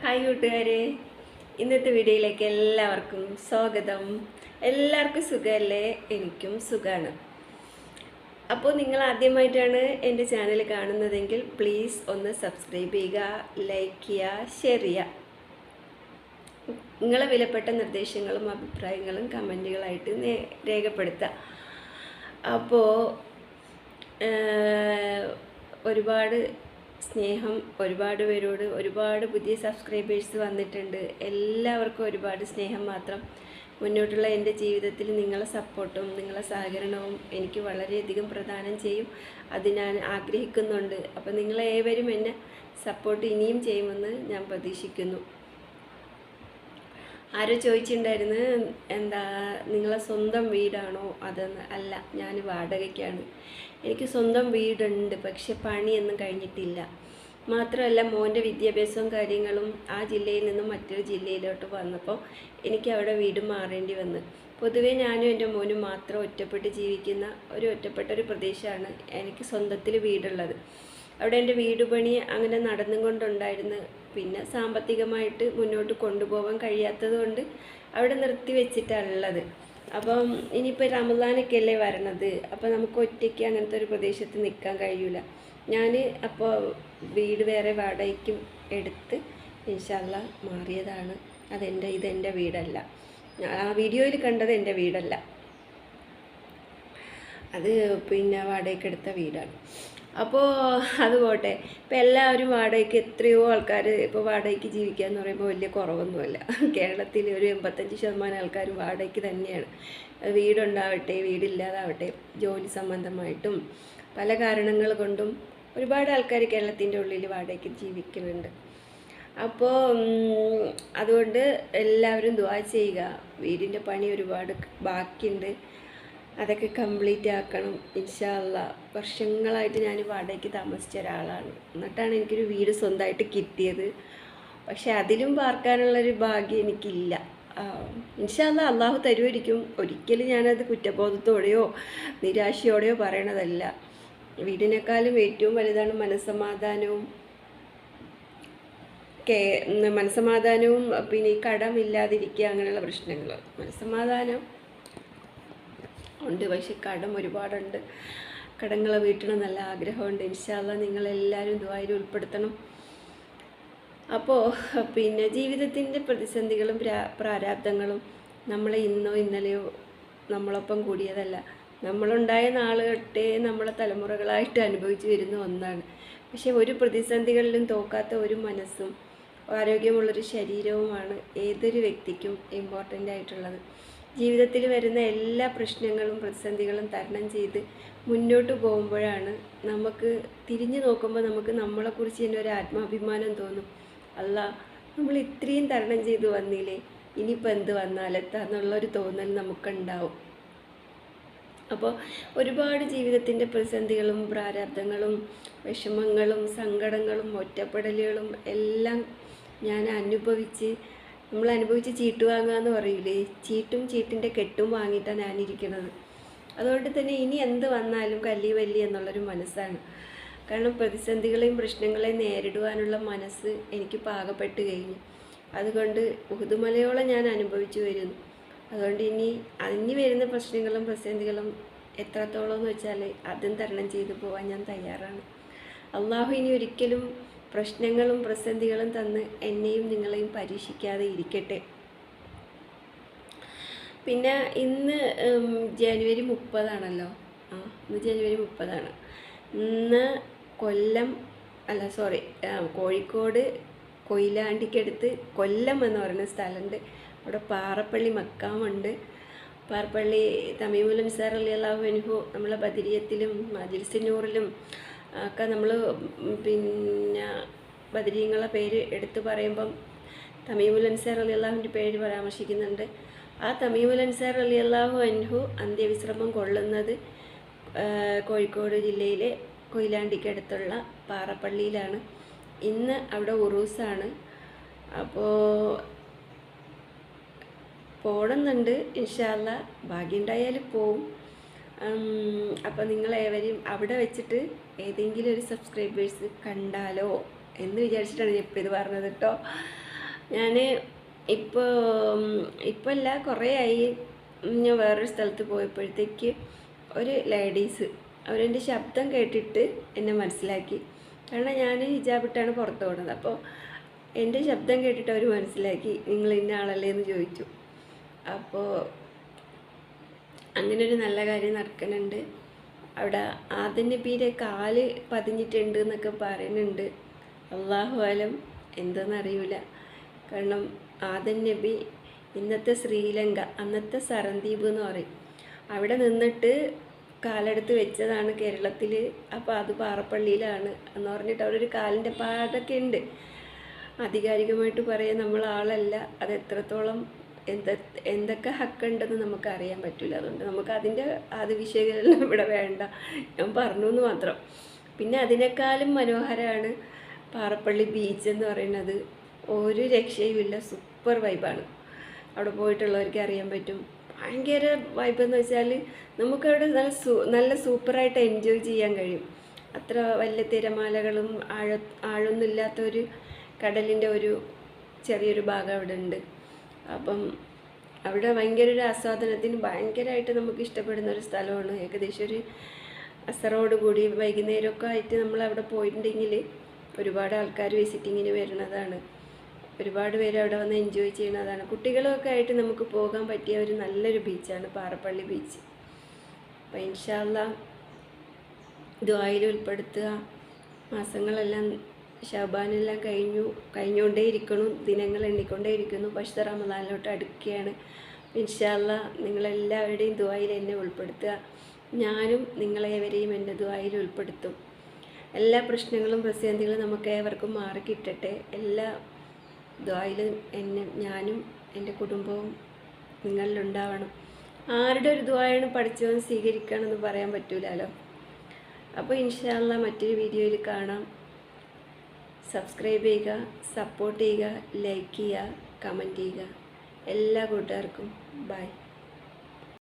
Hi കൂട്ടുകാരെ, ഇന്നത്തെ വീഡിയോയിലേക്ക് എല്ലാവർക്കും സ്വാഗതം. എല്ലാവർക്കും സുഖമല്ലേ? എനിക്കും സുഖമാണ്. അപ്പോൾ നിങ്ങൾ ആദ്യമായിട്ടാണ് എൻ്റെ ചാനൽ കാണുന്നതെങ്കിൽ പ്ലീസ് ഒന്ന് സബ്സ്ക്രൈബ് ചെയ്യുക, ലൈക്ക് ചെയ്യുക, ഷെയർ ചെയ്യുക. നിങ്ങളെ വിലപ്പെട്ട നിർദ്ദേശങ്ങളും അഭിപ്രായങ്ങളും കമൻറ്റുകളായിട്ട് രേഖപ്പെടുത്തുക. അപ്പോൾ ഒരുപാട് സ്നേഹം, ഒരുപാട് പേരോട് ഒരുപാട് പുതിയ സബ്സ്ക്രൈബേഴ്സ് വന്നിട്ടുണ്ട്. എല്ലാവർക്കും ഒരുപാട് സ്നേഹം മാത്രം. മുന്നോട്ടുള്ള എൻ്റെ ജീവിതത്തിൽ നിങ്ങളെ സപ്പോർട്ടും നിങ്ങളെ സഹകരണവും എനിക്ക് വളരെയധികം പ്രദാനം ചെയ്യും. അത് ഞാൻ ആഗ്രഹിക്കുന്നുണ്ട്. അപ്പോൾ നിങ്ങളേവരും എന്നെ സപ്പോർട്ട് ഇനിയും ചെയ്യുമെന്ന് ഞാൻ പ്രതീക്ഷിക്കുന്നു. ആരോ ചോദിച്ചിട്ടുണ്ടായിരുന്നു, എന്താ നിങ്ങളെ സ്വന്തം വീടാണോ? അതെന്ന് അല്ല, ഞാൻ വാടകയ്ക്കാണ്. എനിക്ക് സ്വന്തം വീടുണ്ട്, പക്ഷെ പണിയൊന്നും കഴിഞ്ഞിട്ടില്ല. മാത്രമല്ല, മോൻ്റെ വിദ്യാഭ്യാസവും കാര്യങ്ങളും ആ ജില്ലയിൽ നിന്നും മറ്റൊരു ജില്ലയിലോട്ട് വന്നപ്പോൾ എനിക്ക് അവിടെ വീട് മാറേണ്ടി വന്നു. പൊതുവേ ഞാനും എൻ്റെ മോനും മാത്രം ഒറ്റപ്പെട്ട് ജീവിക്കുന്ന ഒറ്റപ്പെട്ട ഒരു പ്രദേശമാണ് എനിക്ക് സ്വന്തത്തിൽ വീടുള്ളത്. അവിടെ എൻ്റെ വീട് പണി അങ്ങനെ നടന്നുകൊണ്ടുണ്ടായിരുന്നു. പിന്നെ സാമ്പത്തികമായിട്ട് മുന്നോട്ട് കൊണ്ടുപോകാൻ കഴിയാത്തത് കൊണ്ട് അവിടെ നിർത്തി വെച്ചിട്ടുള്ളത്. അപ്പം ഇനിയിപ്പോൾ റമദാനൊക്കെ അല്ലേ വരണത്, അപ്പോൾ നമുക്ക് ഒറ്റയ്ക്ക് അങ്ങനത്തെ ഒരു പ്രദേശത്ത് നിൽക്കാൻ കഴിയില്ല. ഞാൻ അപ്പോൾ വീട് വേറെ വാടകയ്ക്കും എടുത്ത് ഇൻഷാ അല്ലാഹ് മാറിയതാണ്. ഇതെൻ്റെ വീടല്ല. ആ വീഡിയോയിൽ കണ്ടത് എൻ്റെ വീടല്ല, അത് പിന്നെ വാടകയ്ക്ക് എടുത്ത വീടാണ്. അപ്പോൾ അത് പോട്ടെ. ഇപ്പോൾ എല്ലാവരും വാടകയ്ക്ക്, എത്രയോ ആൾക്കാർ ഇപ്പോൾ വാടകയ്ക്ക് ജീവിക്കുക എന്ന് പറയുമ്പോൾ വലിയ കുറവൊന്നുമല്ല. കേരളത്തിൽ ഒരു 85% ആൾക്കാരും വാടകയ്ക്ക് തന്നെയാണ്. വീടുണ്ടാവട്ടെ വീടില്ലാതാവട്ടെ, ജോലി സംബന്ധമായിട്ടും പല കാരണങ്ങൾ കൊണ്ടും ഒരുപാട് ആൾക്കാർ കേരളത്തിൻ്റെ ഉള്ളിൽ വാടകയ്ക്ക് ജീവിക്കുന്നുണ്ട്. അപ്പോൾ അതുകൊണ്ട് എല്ലാവരും ദുആ ചെയ്യുക. വീടിൻ്റെ പണി ഒരുപാട് ബാക്കിയുണ്ട്, അതൊക്കെ കംപ്ലീറ്റ് ആക്കണം ഇൻഷാ അല്ലാഹ്. വർഷങ്ങളായിട്ട് ഞാൻ വാടകയ്ക്ക് താമസിച്ച ഒരാളാണ്. എന്നിട്ടാണ് എനിക്കൊരു വീട് സ്വന്തമായിട്ട് കിട്ടിയത്. പക്ഷെ അതിലും പാർക്കാനുള്ളൊരു ഭാഗ്യം എനിക്കില്ല. ഇൻഷാ അല്ലാഹ് അള്ളാഹു തരുമായിരിക്കും. ഒരിക്കലും ഞാനത് കുറ്റബോധത്തോടെയോ നിരാശയോടെയോ പറയണതല്ല. വീടിനേക്കാളും ഏറ്റവും വലുതാണ് മനസ്സമാധാനവും പിന്നെ ഈ കടമില്ലാതിരിക്കുക, അങ്ങനെയുള്ള പ്രശ്നങ്ങൾ. മനസ്സമാധാനം ഉണ്ട്, പക്ഷെ കടം ഒരുപാടുണ്ട്. കടങ്ങൾ വീട്ടണം നല്ല ആഗ്രഹമുണ്ട്. ഇൻഷാ അല്ലാഹ് നിങ്ങളെല്ലാവരും ദുആയിൽ ഉൾപ്പെടുത്തണം. അപ്പോൾ പിന്നെ ജീവിതത്തിൻ്റെ പ്രതിസന്ധികളും പ്രാരാബ്ദങ്ങളും നമ്മളെ ഇന്നോ ഇന്നലെയോ നമ്മളൊപ്പം കൂടിയതല്ല. നമ്മളുണ്ടായ നാളുകട്ടെ നമ്മളെ തലമുറകളായിട്ട് അനുഭവിച്ചു വരുന്ന ഒന്നാണ്. പക്ഷെ ഒരു പ്രതിസന്ധികളിലും തോക്കാത്ത ഒരു മനസ്സും ആരോഗ്യമുള്ളൊരു ശരീരവുമാണ് ഏതൊരു വ്യക്തിക്കും ഇമ്പോർട്ടൻ്റ് ആയിട്ടുള്ളത്. ജീവിതത്തിൽ വരുന്ന എല്ലാ പ്രശ്നങ്ങളും പ്രതിസന്ധികളും തരണം ചെയ്ത് മുന്നോട്ട് പോകുമ്പോഴാണ് നമുക്ക് തിരിഞ്ഞു നോക്കുമ്പോൾ നമുക്ക് നമ്മളെക്കുറിച്ച് തന്നെ ഒരു ആത്മാഭിമാനം തോന്നും. അല്ലാ, നമ്മൾ ഇത്രയും തരണം ചെയ്ത് വന്നില്ലേ, ഇനിയിപ്പോൾ എന്ത് വന്നാലെത്താന്നുള്ളൊരു തോന്നൽ നമുക്കുണ്ടാവും. അപ്പോൾ ഒരുപാട് ജീവിതത്തിൻ്റെ പ്രതിസന്ധികളും പ്രാരാബ്ദങ്ങളും വിഷമങ്ങളും സങ്കടങ്ങളും ഒറ്റപ്പെടലുകളും എല്ലാം നമ്മൾ അനുഭവിച്ച് ചീട്ട് വാങ്ങുക എന്ന് പറയൂലേ, ചീട്ടിൻ്റെ കെട്ടും വാങ്ങിയിട്ടാണ് ഞാനിരിക്കുന്നത്. അതുകൊണ്ട് തന്നെ ഇനി എന്ത് വന്നാലും കല്ലി എന്നുള്ളൊരു മനസ്സാണ്. കാരണം പ്രതിസന്ധികളെയും പ്രശ്നങ്ങളെയും നേരിടുവാനുള്ള മനസ്സ് എനിക്ക് പാകപ്പെട്ട് കഴിഞ്ഞു. അതുകൊണ്ട് ഉഹുദുമലയോളം ഞാൻ അനുഭവിച്ചു വരുന്നു. അതുകൊണ്ട് ഇനി വരുന്ന പ്രശ്നങ്ങളും പ്രതിസന്ധികളും എത്രത്തോളം എന്ന് വെച്ചാൽ അതും തരണം ചെയ്തു പോകാൻ ഞാൻ തയ്യാറാണ്. അള്ളാഹു ഇനി ഒരിക്കലും പ്രശ്നങ്ങളും പ്രതിസന്ധികളും തന്ന് എന്നെയും നിങ്ങളെയും പരീക്ഷിക്കാതെ ഇരിക്കട്ടെ. പിന്നെ ഇന്ന് ജനുവരി 30 ഇന്ന് ജനുവരി 30. ഇന്ന് കോഴിക്കോട് കൊയിലാണ്ടിക്കടുത്ത് കൊല്ലം എന്ന് പറയുന്ന സ്ഥലമുണ്ട്. അവിടെ പാറപ്പള്ളി മക്കാമുണ്ട്. പാറപ്പള്ളി തമീമുൽ അൻസാർ റളിയല്ലാഹു അൻഹു നമ്മളെ ബദരിയത്തിലും മജ്‌ലിസുന്നൂറിലും ഒക്കെ നമ്മൾ പിന്നെ ബദരീങ്ങളെ പേര് എടുത്തു പറയുമ്പം തമീമുൽ അൻസാർ റളിയല്ലാഹുവിൻ്റെ പേര് പരാമർശിക്കുന്നുണ്ട്. ആ തമീമുൽ അൻസാർ റളിയല്ലാഹു അൻഹു അന്ത്യവിശ്രമം കൊള്ളുന്നത് കോഴിക്കോട് ജില്ലയിലെ കൊയിലാണ്ടിക്കടുത്തുള്ള പാറപ്പള്ളിയിലാണ്. ഇന്ന് അവിടെ ഉറൂസാണ്. അപ്പോൾ പോകണമെന്നുണ്ട് ഇൻഷാ അല്ലാഹ്, ഭാഗ്യമുണ്ടായാൽ പോവും. അപ്പോൾ നിങ്ങളേവരും അവിടെ വെച്ചിട്ട് ഏതെങ്കിലും ഒരു സബ്സ്ക്രൈബേഴ്സ് കണ്ടാലോ എന്ന് വിചാരിച്ചിട്ടാണ് ഞാൻ ഇപ്പോൾ ഇത് പറഞ്ഞത് കേട്ടോ. ഞാൻ ഇപ്പോൾ ഇപ്പോഴല്ല കുറേ ആയി ഞാൻ വേറൊരു സ്ഥലത്ത് പോയപ്പോഴത്തേക്ക് ഒരു ലേഡീസ് അവരെൻ്റെ ശബ്ദം കേട്ടിട്ട് എന്നെ മനസ്സിലാക്കി. കാരണം ഞാൻ ഹിജാബിട്ടാണ് പുറത്ത് പോകുന്നത്. അപ്പോൾ എൻ്റെ ശബ്ദം കേട്ടിട്ട് അവർ മനസ്സിലാക്കി നിങ്ങൾ ഇന്ന ആളല്ലേ എന്ന് ചോദിച്ചു. അപ്പോൾ അങ്ങനൊരു നല്ല കാര്യം നടക്കുന്നുണ്ട്. അവിടെ ആദം നബിയുടെ കാല് പതിഞ്ഞിട്ടുണ്ട് എന്നൊക്കെ പറയുന്നുണ്ട്. അള്ളാഹു ആലം എന്താണെന്നറിയില്ല. കാരണം ആദം നബി ഇന്നത്തെ ശ്രീലങ്ക, അന്നത്തെ സരദ്വീപ് എന്ന് പറയും, അവിടെ നിന്നിട്ട് കാലെടുത്ത് വെച്ചതാണ് കേരളത്തിൽ. അപ്പോൾ അത് പാറപ്പള്ളിയിലാണ് എന്ന് പറഞ്ഞിട്ട് അവിടെ ഒരു കാലിൻ്റെ പാടൊക്കെ ഉണ്ട്. ആധികാരികമായിട്ട് പറയാൻ നമ്മൾ ആളല്ല, അത് എത്രത്തോളം എന്തൊക്കെ ഹക്കുണ്ടെന്ന് നമുക്ക് അറിയാൻ പറ്റില്ല. അതുകൊണ്ട് നമുക്ക് അതിൻ്റെ വിഷയങ്ങളെല്ലാം ഇവിടെ വേണ്ട, ഞാൻ പറഞ്ഞു എന്ന് മാത്രം. പിന്നെ അതിനേക്കാളും മനോഹരമാണ് പാറപ്പള്ളി ബീച്ച് എന്ന് പറയുന്നത്. ഒരു രക്ഷയുമില്ല, സൂപ്പർ വൈബാണ്. അവിടെ പോയിട്ടുള്ളവർക്ക് അറിയാൻ പറ്റും. ഭയങ്കര വൈബെന്ന് വെച്ചാൽ നമുക്കവിടെ നല്ല സൂപ്പറായിട്ട് എൻജോയ് ചെയ്യാൻ കഴിയും. അത്ര വലിയ തിരമാലകളും ആഴൊന്നുമില്ലാത്തൊരു കടലിൻ്റെ ഒരു ചെറിയൊരു ഭാഗം അവിടെ ഉണ്ട്. അപ്പം അവിടെ ഭയങ്കര ഒരു ആസ്വാദനത്തിന് ഭയങ്കരമായിട്ട് നമുക്ക് ഇഷ്ടപ്പെടുന്ന ഒരു സ്ഥലമാണ്. ഏകദേശം ഒരു അസറോട് കൂടി വൈകുന്നേരമൊക്കെ ആയിട്ട് നമ്മൾ അവിടെ പോയിട്ടുണ്ടെങ്കിൽ ഒരുപാട് ആൾക്കാർ വിസിറ്റിങ്ങിന് വരുന്നതാണ്. ഒരുപാട് പേര് അവിടെ വന്ന് എൻജോയ് ചെയ്യുന്നതാണ്. കുട്ടികളൊക്കെ ആയിട്ട് നമുക്ക് പോകാൻ പറ്റിയ ഒരു നല്ലൊരു ബീച്ചാണ് പാറപ്പള്ളി ബീച്ച്. അപ്പോൾ ഇൻഷാ അല്ലാഹ് ദുആയിൽ ഉൾപ്പെടുത്തുക. മാസങ്ങളെല്ലാം ശഅബാനെല്ലാം കഴിഞ്ഞുകൊണ്ടേയിരിക്കണം, ദിനങ്ങൾ എണ്ണിക്കൊണ്ടേയിരിക്കുന്നു. പരിശുദ്ധ റമദാനിലോട്ട് അടുക്കുകയാണ്. ഇൻഷാ അല്ലാഹ് നിങ്ങളെല്ലാവരുടെയും ദുആയിൽ എന്നെ ഉൾപ്പെടുത്തുക. ഞാനും നിങ്ങളേവരെയും എൻ്റെ ദുആയിൽ ഉൾപ്പെടുത്തും. എല്ലാ പ്രശ്നങ്ങളും പ്രതിസന്ധികളും നമുക്ക് ഏവർക്കും മാറിക്കിട്ടട്ടെ. എല്ലാ ദുആയിലും ഞാനും എൻ്റെ കുടുംബവും നിങ്ങളിലുണ്ടാവണം. ആരുടെ ഒരു ദുആയാണ് പഠിച്ചവൻ സ്വീകരിക്കണമെന്ന് പറയാൻ പറ്റൂലല്ലോ. അപ്പോൾ ഇൻഷാ അല്ലാഹ് മറ്റൊരു വീഡിയോയിൽ കാണാം. സബ്സ്ക്രൈബ് ചെയ്യുക, സപ്പോർട്ട് ചെയ്യുക, ലൈക്ക് ചെയ്യുക, കമൻറ്റ് ചെയ്യുക. എല്ലാ കൂട്ടുകാർക്കും ബൈ.